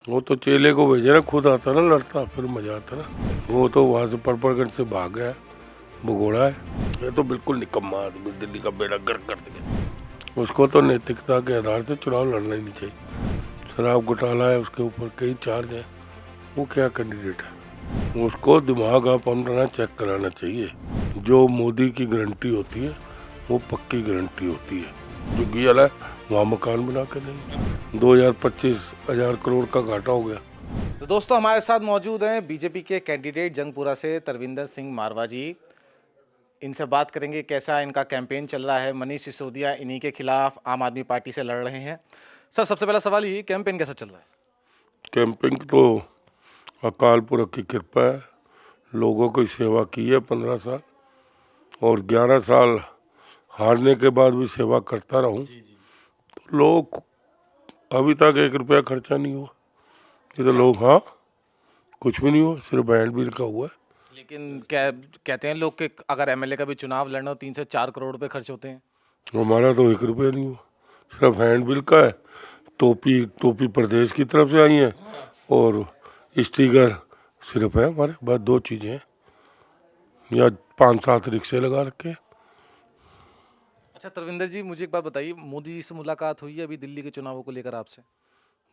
वो तो चेले को भेजे ना, खुद आता ना लड़ता, फिर मजा आता ना। वो तो वहाँ से परपरगंज से भाग गया, भगोड़ा है। ये तो बिल्कुल निकम्मा आदमी, दिल्ली का बेड़ा गर्क कर दिया। उसको तो नैतिकता के आधार से चुनाव लड़ना ही नहीं चाहिए। शराब घोटाला है, उसके ऊपर कई चार्ज है। वो क्या कैंडिडेट है? उसको दिमाग आप अपना चेक कराना चाहिए। जो मोदी की गारंटी होती है वो पक्की गारंटी होती है। जो गियल है वहाँ मकान बना के देंगे। 2025 हजार करोड़ का घाटा हो गया। तो दोस्तों हमारे साथ मौजूद हैं बीजेपी के कैंडिडेट जंगपुरा से तरविंदर सिंह मारवा जी। इनसे बात करेंगे कैसा इनका कैंपेन चल रहा है। मनीष सिसोदिया इन्हीं के खिलाफ आम आदमी पार्टी से लड़ रहे हैं। सर, सबसे पहला सवाल ये, कैंपेन कैसा चल रहा है? कैंपिंग तो अकाल पुरख की कृपा है। लोगों की सेवा की है 15 साल, और 11 साल हारने के बाद भी सेवा करता रहूं। तो लोग अभी तक 1 रुपया खर्चा नहीं हुआ। ये तो लोग, हाँ, कुछ भी नहीं हुआ, सिर्फ बैंड बिल का हुआ है। लेकिन क्या कहते हैं लोग कि अगर एमएलए का भी चुनाव लड़ना हो 3 से 4 करोड़ रुपए खर्च होते हैं। हमारा तो 1 रुपया नहीं हुआ, सिर्फ हैंड बिल का है। टोपी टोपी प्रदेश की तरफ से आई है, और स्टिकर सिर्फ है हमारे। बस 2 चीज़ें हैं, या 5-7 रिक्शे लगा रखे हैं। अच्छा तरविंदर जी, मुझे एक बात बताइए, मोदी जी से मुलाकात हुई है अभी दिल्ली के चुनावों को लेकर आपसे?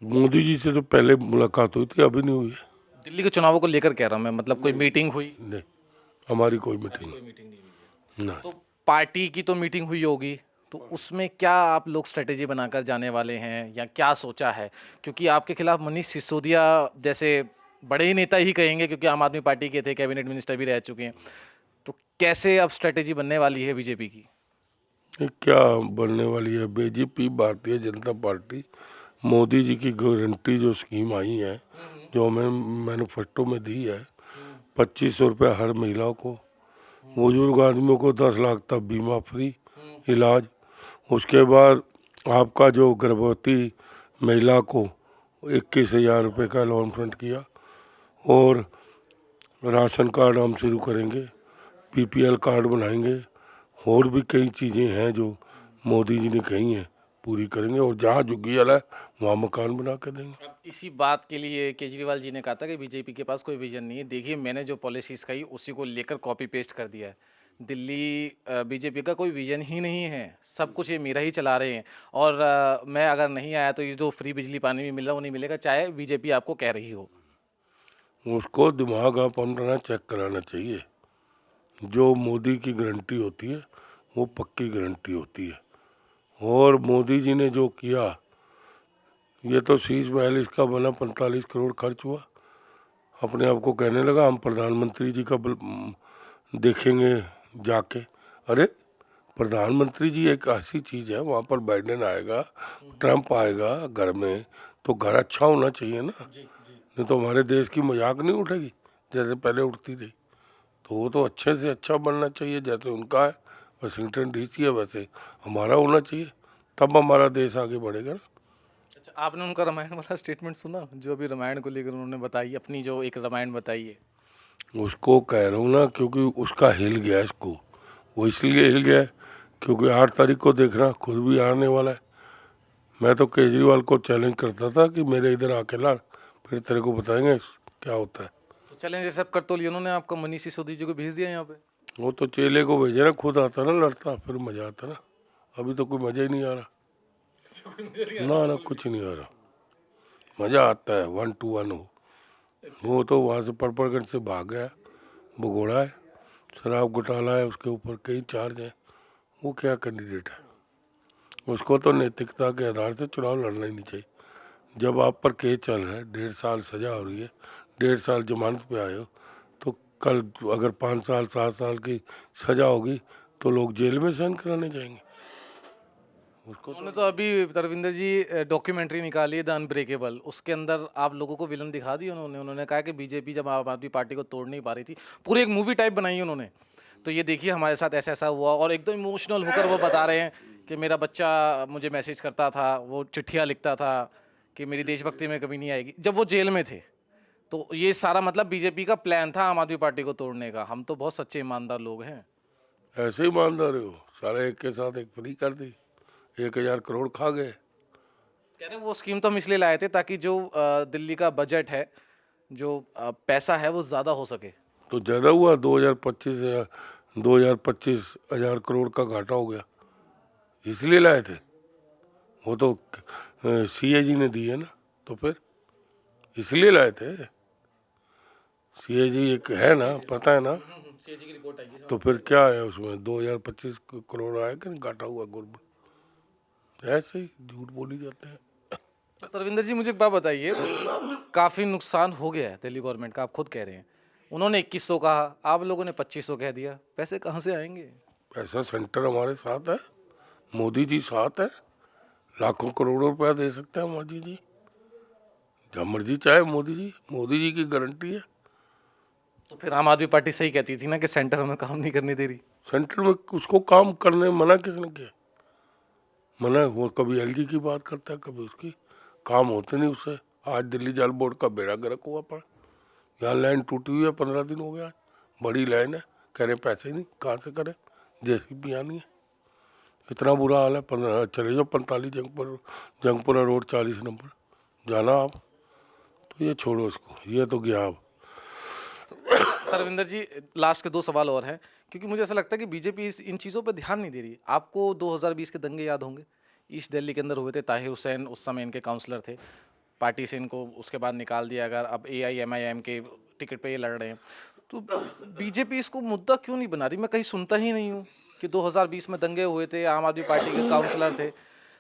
मोदी जी से तो पहले मुलाकात हुई थी, अभी नहीं हुई है। दिल्ली के चुनावों को लेकर कह रहा हूँ मैं, मतलब कोई मीटिंग हुई? नहीं, हमारी कोई मीटिंग कोई मीटिंग नहीं हुई है। नहीं। तो पार्टी की तो मीटिंग हुई होगी, तो उसमें क्या आप लोग स्ट्रेटेजी बनाकर जाने वाले हैं या क्या सोचा है? क्योंकि आपके खिलाफ मनीष सिसोदिया जैसे बड़े ही नेता ही कहेंगे, क्योंकि आम आदमी पार्टी के थे, कैबिनेट मिनिस्टर भी रह चुके हैं। तो कैसे अब स्ट्रेटेजी बनने वाली है बीजेपी की? ये क्या बनने वाली है? बीजेपी, भारतीय जनता पार्टी, मोदी जी की गारंटी जो स्कीम आई है, जो हमें मैनिफेस्टो में दी है, 2500 रुपये हर महिला को, बुजुर्ग आदमियों को 10 लाख तक बीमा फ्री इलाज। उसके बाद आपका जो गर्भवती महिला को 21,000 रुपये का अलॉटमेंट किया, और राशन कार्ड हम शुरू करेंगे, पीपीएल कार्ड बनाएंगे, और भी कई चीज़ें हैं जो मोदी जी ने कही हैं, पूरी करेंगे। और जहाँ झुग्गीवाला है वहाँ मकान बना के देंगे। अब इसी बात के लिए केजरीवाल जी ने कहा था कि बीजेपी के पास कोई विजन नहीं है। देखिए, मैंने जो पॉलिसीज कही उसी को लेकर कॉपी पेस्ट कर दिया है। दिल्ली बीजेपी का कोई विजन ही नहीं है, सब कुछ ये मेरा ही चला रहे हैं। और मैं अगर नहीं आया तो ये जो फ्री बिजली पानी भी मिल रहा है वो नहीं मिलेगा, चाहे बीजेपी आपको कह रही हो। उसको दिमाग आप अपना चेक कराना चाहिए। जो मोदी की गारंटी होती है वो पक्की गारंटी होती है। और मोदी जी ने जो किया, ये तो शीश महल इसका बना, 45 करोड़ खर्च हुआ। अपने आप को कहने लगा हम प्रधानमंत्री जी का देखेंगे जाके। अरे, प्रधानमंत्री जी एक ऐसी चीज़ है, वहाँ पर बाइडेन आएगा, ट्रंप आएगा घर में, तो घर अच्छा होना चाहिए ना। नहीं तो हमारे देश की मजाक नहीं उठेगी जैसे पहले उठती थी। तो वो तो अच्छे से अच्छा बनना चाहिए, जैसे उनका है वाशिंगटन डीसी है, वैसे हमारा होना चाहिए, तब हमारा देश आगे बढ़ेगा ना। अच्छा, आपने उनका रामायण वाला स्टेटमेंट सुना जो अभी रामायण को लेकर उन्होंने बताई, अपनी जो एक रामायण बताई है? उसको कह रहा हूँ ना, क्योंकि उसका हिल गया इसको। वो इसलिए हिल गया है क्योंकि 8 तारीख को देखना, खुद भी आने वाला है। मैं तो केजरीवाल को चैलेंज करता था कि मेरे इधर आके लड़, फिर तेरे को बताएंगे क्या होता है। तो चलें, जैसे अब कर तो लिया उन्होंने, आपका मनीष सिसोदिया जी को भेज दिया यहाँ पे। वो तो चेले को भेजे ना, खुद आता ना लड़ता, फिर मजा आता ना। अभी तो कोई मजा ही नहीं आ रहा। ना ना, कुछ नहीं आ रहा। मजा आता है 1-to-1 हो। वो तो वहाँ से परपरगंज से भाग गया, भगोड़ा है। शराब घोटाला है, उसके ऊपर कई चार्ज है। वो क्या कैंडिडेट है? उसको तो नैतिकता के आधार से चुनाव लड़ना ही नहीं चाहिए। जब आप पर केस चल रहा है, 1.5 साल सजा हो रही है, 1.5 साल जमानत पे आए हो, तो कल अगर 5 साल 7 साल की सजा होगी तो लोग जेल में सहन कराने जाएंगे उसको। उन्होंने तो अभी तरविंदर जी डॉक्यूमेंट्री निकाली है द अनब्रेकेबल, उसके अंदर आप लोगों को विलन दिखा दी उन्होंने। उन्होंने कहा कि बीजेपी जब आम आदमी पार्टी को तोड़ नहीं पा रही थी, पूरी एक मूवी टाइप बनाई है उन्होंने। तो ये देखिए हमारे साथ ऐसा ऐसा हुआ, और एकदम इमोशनल होकर वो बता रहे हैं कि मेरा बच्चा मुझे मैसेज करता था, वो चिट्ठियाँ लिखता था कि मेरी देशभक्ति में कभी नहीं आएगी, जब वो जेल में थे। तो ये सारा मतलब बीजेपी का प्लान था आम आदमी पार्टी को तोड़ने का। हम तो बहुत सच्चे ईमानदार लोग हैं। ऐसे ही ईमानदार हो, सारे एक के साथ एक फ्री कर दी, 1,000 करोड़ खा गए। कह रहे हैं वो स्कीम तो हम इसलिए लाए थे ताकि जो दिल्ली का बजट है, जो पैसा है वो ज़्यादा हो सके। तो ज़्यादा हुआ, 2025 करोड़ का घाटा हो गया, इसलिए लाए थे। वो तो सीएजी ने दी है ना, तो फिर इसलिए लाए थे। सीएजी एक है ना, पता है ना। सीएजी की रिपोर्ट आई है। तो फिर क्या है उसमें, 2025 करोड़ आया कि नहीं, घाटा हुआ गवर्नमेंट, ऐसे ही झूठ बोली जाते हैं। तो तरविंदर जी मुझे एक बात बताइए, काफ़ी नुकसान हो गया है दिल्ली गवर्नमेंट का, आप खुद कह रहे हैं। उन्होंने 2100 कहा, आप लोगों ने 2500 कह दिया, पैसे कहाँ से आएंगे? पैसा सेंटर हमारे साथ है, मोदी जी साथ है, लाखों करोड़ों रुपया दे सकते हैं मोदी जी, जब मर्जी चाहे मोदी जी की गारंटी है। तो फिर आम आदमी पार्टी सही कहती थी ना कि सेंटर हमें काम नहीं करने दे रही। सेंटर में उसको काम करने मना किसने किया? मना वो कभी एलजी की बात करता है, कभी उसकी, काम होते नहीं उससे। आज दिल्ली जल बोर्ड का बेड़ा गर्क हुआ पड़ा, यहाँ लाइन टूटी हुई है, 15 दिन हो गया आज, बड़ी लाइन है, कह रहे पैसे नहीं, कहाँ से करें, जेसीबी आनी है। इतना बुरा हाल है। 15 चले जाओ 45 जंगपुरा रोड 40 नंबर जाना आप, तो ये छोड़ो इसको, ये तो गया अब। तरविंदर जी लास्ट के 2 सवाल और हैं, क्योंकि मुझे ऐसा लगता है कि बीजेपी इन चीज़ों पे ध्यान नहीं दे रही। आपको 2020 के दंगे याद होंगे, ईस्ट दिल्ली के अंदर हुए थे, ताहिर हुसैन उस समय इनके काउंसलर थे, पार्टी से इनको उसके बाद निकाल दिया गया, अब AIMIM के टिकट पे ये लड़ रहे हैं। तो बीजेपी इसको मुद्दा क्यों नहीं बना रही? मैं कहीं सुनता ही नहीं हूँ कि 2020 में दंगे हुए थे, आम आदमी पार्टी के काउंसलर थे।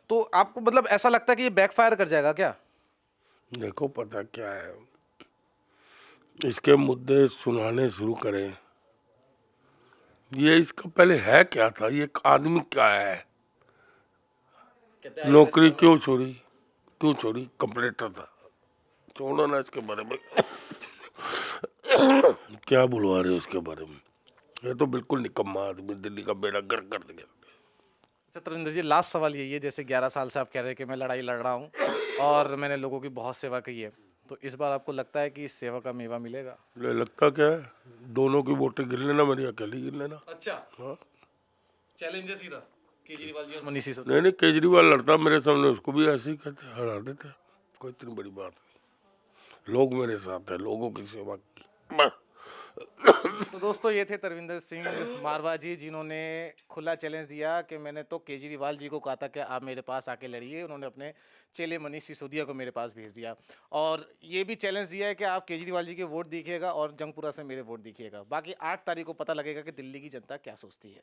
तो आपको मतलब ऐसा लगता है कि ये बैकफायर कर जाएगा क्या? देखो पता क्या है, इसके मुद्दे सुनाने शुरू करें, ये इसका पहले है क्या था, ये एक आदमी क्या है, नौकरी क्यों छोड़ी, कंप्लेंटर था, छोड़ो ना इसके बारे में। क्या बुलवा रहे हो उसके बारे में, ये तो बिल्कुल निकम्मा आदमी, दिल्ली का बेड़ा गर्क कर दिया। अच्छा तरविंदर जी लास्ट सवाल यही है, जैसे 11 साल से आप कह रहे हैं कि मैं लड़ाई लड़ रहा हूँ और मैंने लोगों की बहुत सेवा की है, तो इस बार आपको लगता है कि इस सेवा का मेवा मिलेगा? लगता क्या है, दोनों की वोटें गिन लेना, मेरी अकेली गिन लेना। अच्छा, हाँ, चैलेंजर्स ही था केजरीवाल जी और मनीष सिसोदिया। नहीं केजरीवाल लड़ता मेरे सामने, उसको भी ऐसे ही कहते हरा देते, कोई इतनी बड़ी बात नहीं, लोग मेरे साथ है, लोगों की सेवा की बस। तो दोस्तों ये थे तरविंदर सिंह मारवा जी, जिन्होंने खुला चैलेंज दिया कि मैंने तो केजरीवाल जी को कहा था कि आप मेरे पास आके लड़िए, उन्होंने अपने चेले मनीष सिसोदिया को मेरे पास भेज दिया, और ये भी चैलेंज दिया है कि आप केजरीवाल जी के वोट दीजिएगा और जंगपुरा से मेरे वोट दीजिएगा। बाकी 8 तारीख को पता लगेगा कि दिल्ली की जनता क्या सोचती है।